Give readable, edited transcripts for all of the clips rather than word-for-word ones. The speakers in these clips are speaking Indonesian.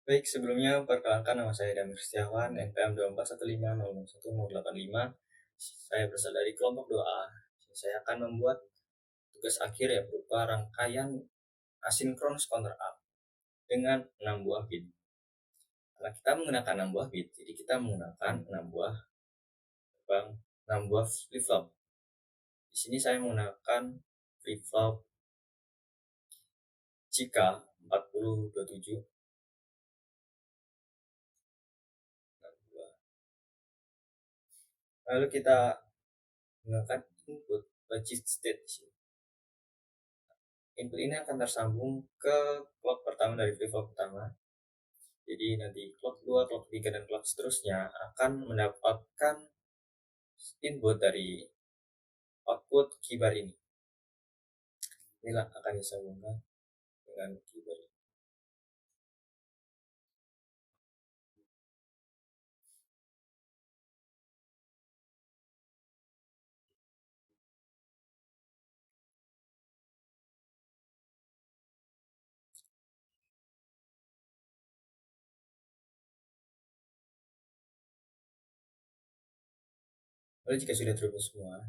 Baik, sebelumnya perkenalkan nama saya Damir Setiawan, NPM 241500185. Saya berasal dari kelompok 2A. Saya akan membuat tugas akhir yang berupa rangkaian asinkronus counter up dengan 6 buah bit. Karena kita menggunakan 6 buah bit, jadi kita menggunakan 6 buah gerbang, 6 buah flip flop. Di sini saya menggunakan flip flop jika 4027. Lalu kita menggunakan input logic state di sini. Input ini akan tersambung ke clock pertama dari flip flop pertama. Jadi nanti clock 2, clock 3, dan clock seterusnya akan mendapatkan input dari output keybar ini. Inilah akan disambungkan dengan keybar. Lalu jika sudah terhubung semua,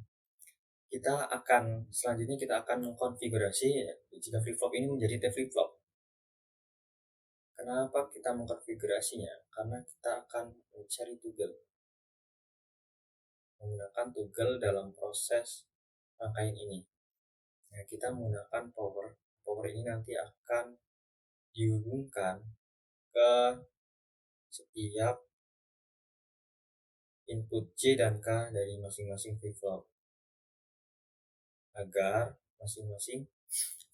selanjutnya kita akan mengkonfigurasi jika flip flop ini menjadi T flip flop. Kenapa kita mengkonfigurasinya? Karena kita akan mencari toggle, menggunakan toggle dalam proses rangkaian ini. Nah, kita menggunakan power ini nanti akan dihubungkan ke setiap input J dan K dari masing-masing flip flop, agar masing-masing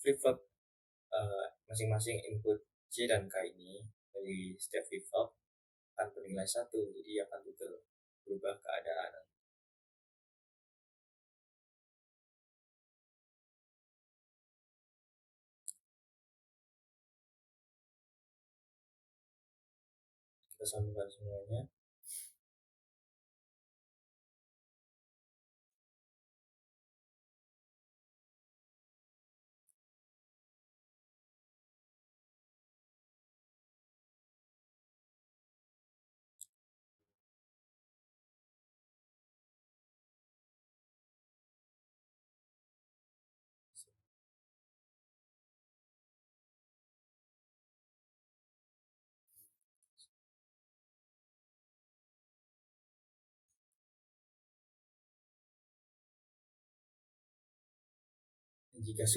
flip flop masing-masing input J dan K ini dari setiap flip flop akan bernilai 1, jadi akan toggle berubah keadaan. Kita sambungkan semuanya. Jika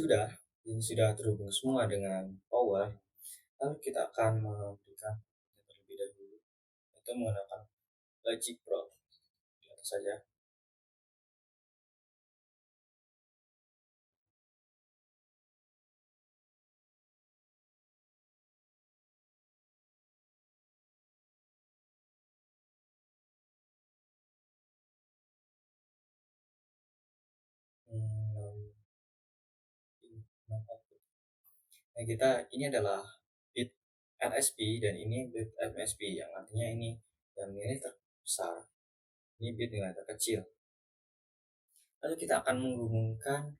ini sudah terhubung semua dengan power, lalu kita akan memberikan terlebih dahulu, itu menggunakan logic pro di atas saja. Nah, ini adalah bit LSB dan ini bit MSB, yang artinya ini yang nilai terbesar, ini bit nilai terkecil. Lalu kita akan menghubungkan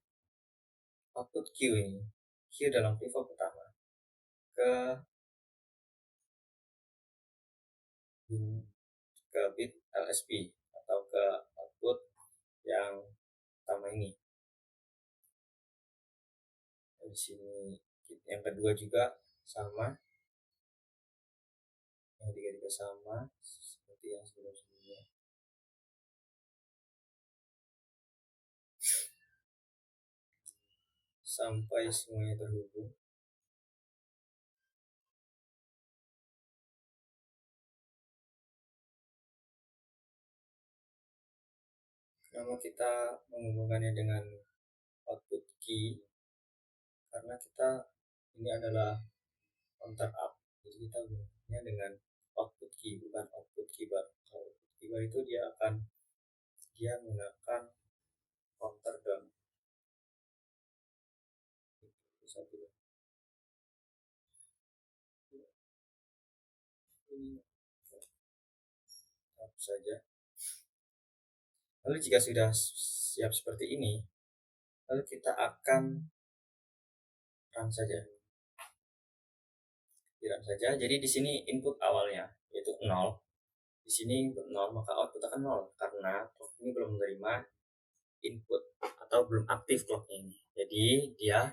output Q ini, Q dalam flip flop pertama, ke bit LSB atau ke output yang pertama ini. Di sini yang kedua juga sama, yang ketiga juga sama seperti yang sebelumnya. Sampai semuanya terhubung. Kenapa kita menghubungkannya dengan output key? Karena ini adalah counter up, jadi kita hubungkannya dengan output key, bukan output keybar. Kalau output keybar itu dia menggunakan counter down. Satu ini saja. Lalu jika sudah siap seperti ini, lalu kita akan run saja. Kira saja. Jadi di sini input awalnya yaitu 0. Di sini input 0, maka output akan 0 karena clock ini belum menerima input atau belum aktif clocknya ini. Jadi dia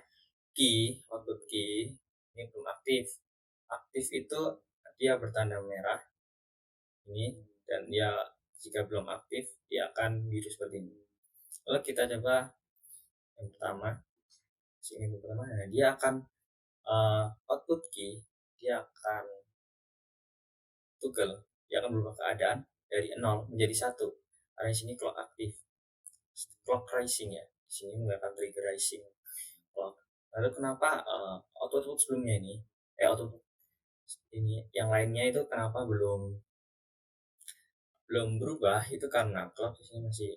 output key ini belum aktif. Aktif itu dia bertanda merah ini, dan dia jika belum aktif dia akan biru seperti ini. Lalu kita coba yang pertama. Sini yang pertama, nah, dia akan output key dia akan toggle, dia akan berubah keadaan dari 0 menjadi 1 karena di sini clock aktif, clock rising ya, di sini menggunakan trigger rising clock. Lalu kenapa output sebelumnya ini output ini yang lainnya itu kenapa belum berubah, itu karena clock di sini masih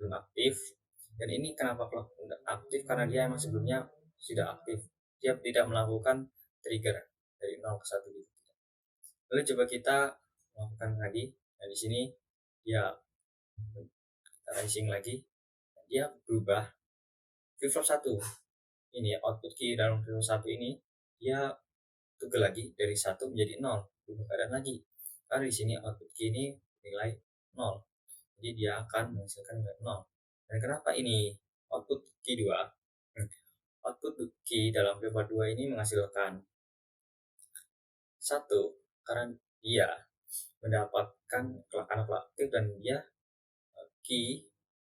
belum aktif. Dan ini kenapa clock aktif, karena dia emang sebelumnya sudah aktif, dia tidak melakukan trigger dari 0 ke 1 gitu. Lalu coba kita melakukan lagi. Nah di sini dia kita rising lagi, dia berubah flip flop 1 ini output key dalam flip flop 1 ini dia toggle lagi dari 1 menjadi 0, berubah keadaan lagi karena di sini output key ini nilai 0, jadi dia akan menghasilkan nilai 0. Dan kenapa ini output key 2? Output key dalam flip flop 2 ini menghasilkan 1 karena dia mendapatkan anak aktif dan dia key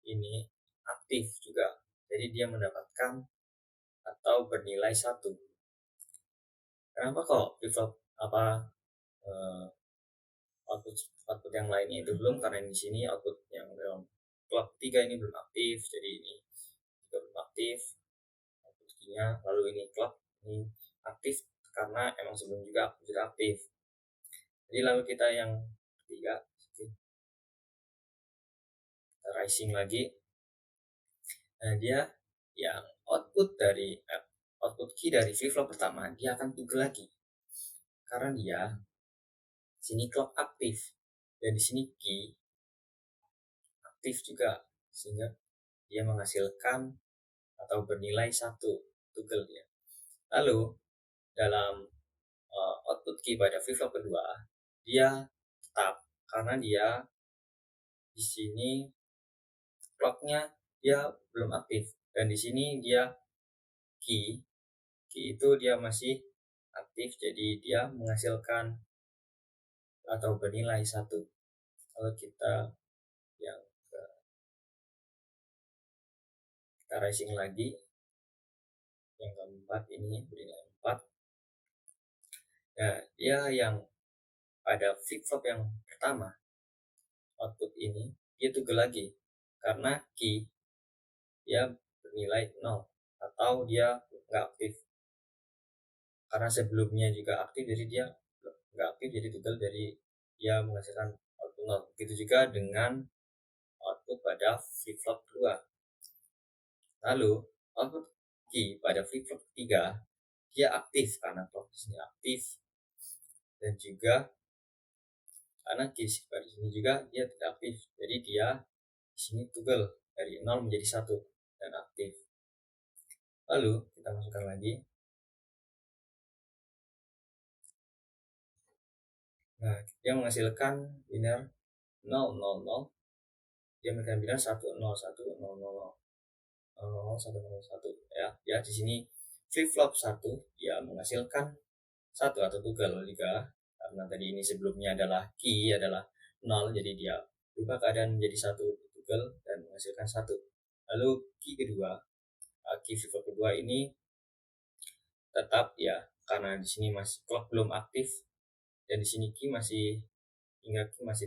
ini aktif juga, jadi dia mendapatkan atau bernilai 1. Kenapa kok flip output output yang lainnya itu belum? Karena di sini output yang dalam clock 3 ini belum aktif, jadi ini juga belum aktif output key-nya. Lalu ini clock ini aktif karena emang sebelum juga sudah aktif. Jadi lalu kita yang ketiga, kita rising lagi. Nah dia yang output key dari flip flop pertama dia akan toggle lagi karena dia sini clock aktif dan di sini key aktif juga, sehingga dia menghasilkan atau bernilai 1 toggle dia. Lalu dalam output key pada flip flop kedua dia tetap karena dia di sini clocknya dia belum aktif, dan di sini dia key itu dia masih aktif, jadi dia menghasilkan atau bernilai 1. Kalau kita yang kita rising lagi, yang keempat ini bernilai 4. Nah dia yang pada flip flop yang pertama output ini dia toggle lagi karena key dia bernilai 0 atau dia nggak aktif, karena sebelumnya juga aktif jadi dia nggak aktif, jadi toggle dari dia menghasilkan output 0. Begitu juga dengan output pada flip flop kedua. Lalu output key pada flip flop ketiga dia aktif karena clock di sini aktif, dan juga karena key pada sini juga dia tidak aktif, jadi dia di sini toggle dari 0 menjadi 1 dan aktif. Lalu kita masukkan lagi. Nah, dia menghasilkan biner 0, 0, 0. Dia menghasilkan biner 1, 0, 1, 0, 0, 0, 1, 0, 1. Ya, ya di sini flip flop 1 ya menghasilkan 1 atau toggle juga. Karena tadi ini sebelumnya adalah key adalah 0, jadi dia berubah keadaan menjadi 1 toggle dan menghasilkan 1. Lalu key kedua, key flip flop kedua ini tetap ya karena di sini masih clock belum aktif, dan di sini key masih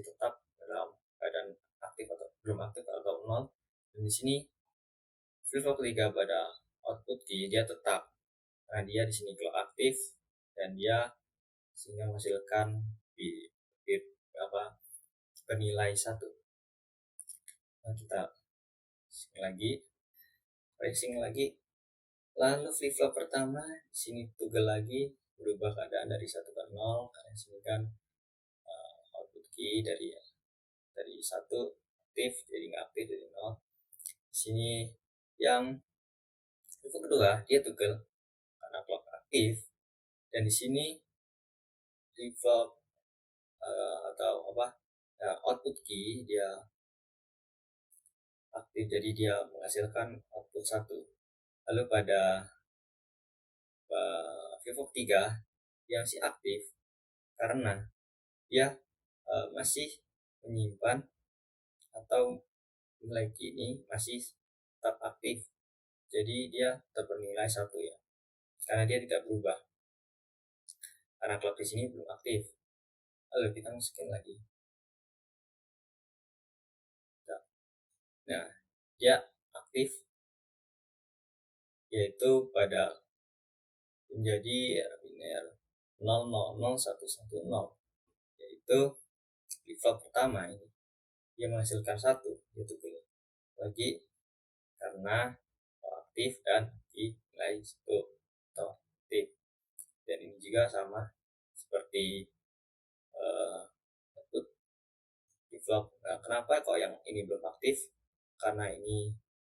tetap dalam keadaan aktif atau belum aktif atau 0. Dan di sini flip flop ketiga pada output key dia tetap karena dia di sini clock aktif dan dia sehingga menghasilkan bernilai 1. Nah, kita racing lagi. Lalu flip flop pertama di sini toggle lagi, berubah keadaan dari 1 ke 0 karena di sini kan output key dari 1 aktif jadi nggak aktif jadi 0. Di sini yang flip flop kedua dia toggle karena clock aktif, dan di sini flip flop atau apa ya, output key dia aktif, jadi dia menghasilkan output 1. Lalu pada flip flop 3 dia masih aktif karena dia masih menyimpan atau nilai key ini masih tetap aktif, jadi dia tetap bernilai 1 ya, karena dia tidak berubah karena clock di sini belum aktif. Lalu kita masukin lagi. Nah, dia aktif yaitu pada menjadi biner 000110, yaitu flip flop pertama ini dia menghasilkan 1, yaitu lagi karena aktif dan nilai 1 atau aktif. Dan ini juga sama seperti output flip flop. Nah, kenapa kok yang ini belum aktif? Karena ini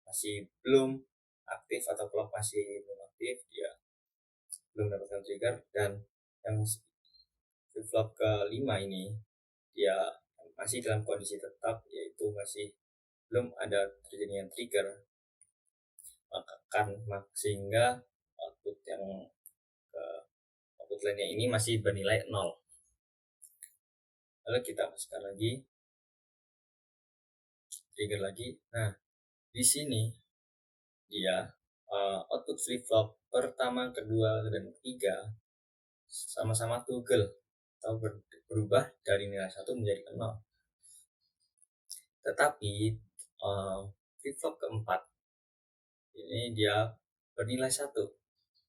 masih belum aktif atau clock masih belum aktif, dia belum mendapatkan trigger. Dan yang flip flop kelima ini dia masih dalam kondisi tetap, yaitu masih belum ada terjadinya trigger, sehingga output yang output lainnya ini masih bernilai 0. Lalu kita masukkan lagi trigger lagi. Nah, di sini dia output flip flop pertama, kedua, dan ketiga sama-sama toggle atau berubah dari nilai 1 menjadi 0. Tetapi flip flop keempat ini dia bernilai 1,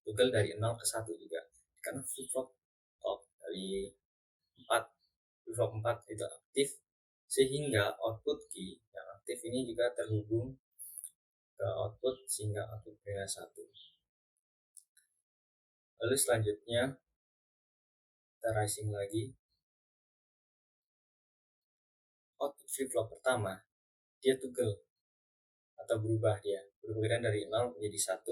toggle dari 0 ke 1 juga, karena flip flop dari 4 flip flop 4 itu aktif, sehingga output key yang aktif ini juga terhubung ke output sehingga output bernilai 1. Lalu selanjutnya kita rising lagi. Output flip flop pertama dia toggle atau berubah dari 0 menjadi 1.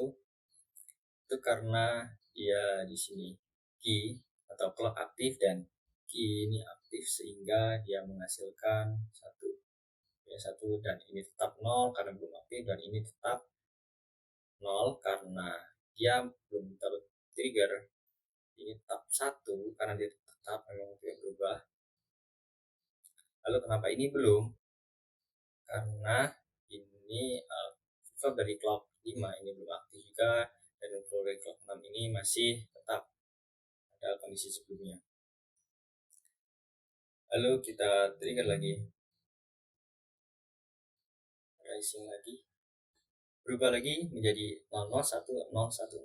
Itu karena dia di sini key atau clock aktif dan key ini aktif, sehingga dia menghasilkan 1 ya, 1, dan ini tetap 0 karena belum aktif, dan ini tetap 0 karena dia belum dapat trigger. Ini tetap 1 karena dia tetap memang tidak berubah. Lalu kenapa ini belum? Karena ini flip dari clock 5 ini belum aktif juga, dan flip dari clock 6 ini masih tetap ada kondisi sebelumnya. Lalu kita trigger lagi, rising lagi, berubah lagi menjadi 001010.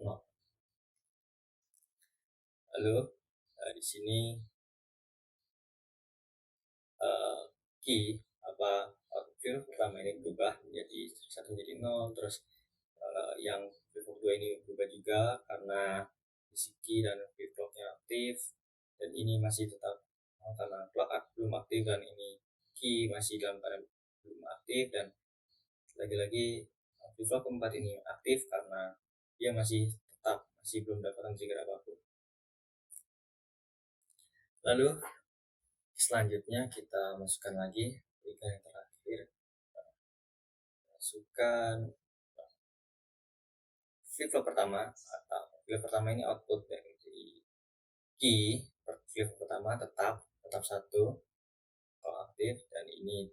Lalu di sini key flip pertama ini berubah menjadi 1 menjadi 0, terus yang flip 2 ini berubah juga karena key dan flip flopnya aktif, dan ini masih tetap karena clock belum aktif, dan ini key masih dalam keadaan belum aktif, dan lagi-lagi flip flop keempat ini aktif karena dia masih belum mendapatkan trigger apapun. Lalu selanjutnya kita masukkan lagi trigger yang terakhir, masukkan flip flop pertama. Atau flip pertama ini output dari key flip pertama tetap 1 kalau aktif, dan ini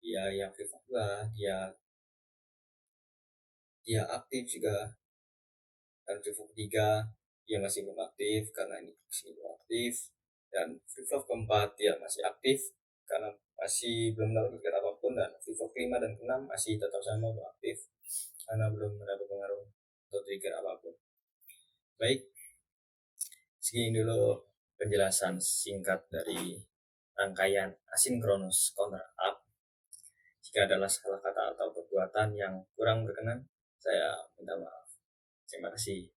dia yang flip flop 2 dia aktif juga, dan flip flop 3 dia masih belum aktif karena ini masih belum aktif, dan flip flop keempat dia masih aktif karena masih belum dapat trigger apapun, dan flip flop 5 dan 6 masih tetap sama belum aktif karena belum mendapat pengaruh atau trigger apapun. Baik, segini dulu penjelasan singkat dari rangkaian asinkronus counter up. Jika adalah salah kata atau perbuatan yang kurang berkenan, saya minta maaf. Terima kasih.